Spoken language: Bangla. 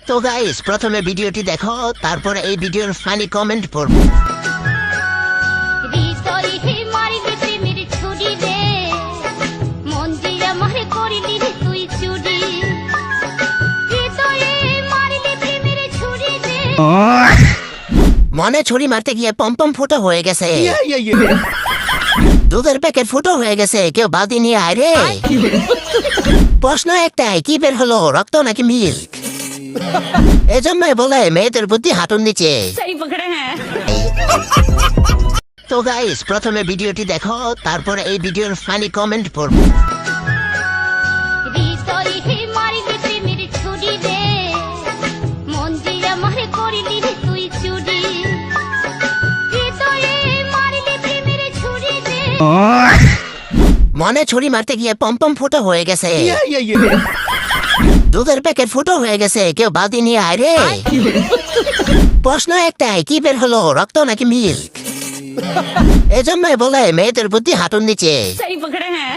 তো গাইস প্রথমে ভিডিওটি দেখো, তারপরে এই ভিডিওর ফানি কমেন্ট পড়বো। হৃদয়ে মারিলে প্রেমের ছুরি রে, মন দিয়া মারে করিলি রে তুই চুরি। হৃদয়ে মারিলে প্রেমের ছুরি রে, মনে ছুরি মারতে গিয়ে পম্পম ফুটো হয়ে গেছে, দুধের প্যাকেট ফুটো হয়ে গেছে, কেউ বালতি নিয়ে আয় রে। প্রশ্ন একটাই, কি বের হলো, রক্ত নাকি মিল্ক? এজন্যই বলে মেয়েদের বুদ্ধি হাঁটুর নিচে। সহি পকড়ে হ্যাঁ। তো গাইস প্রথমে ভিডিওটি দেখো, তারপরে এই ভিডিওর ফানি কমেন্ট পড়বো। হৃদয়ে মারিলে প্রেমের ছুরি রে, মন দিয়া মারে করিলি রে তুই চুরি। হৃদয়ে মারিলে প্রেমের ছুরি রে, মনে ছুরি মারতে গিয়ে পম্পম ফুটো হয়ে গেছে, দুধের প্যাকেট ফুটো হয়ে গেছে, কেউ বালতি নিয়ে আয় রে। প্রশ্ন একটাই, কি বের হলো, রক্ত নাকি মিল্ক? এজন্যই বলে মেয়েদের বুদ্ধি হাঁটুর নিচে। সহি পকড়ে হ্যাঁ।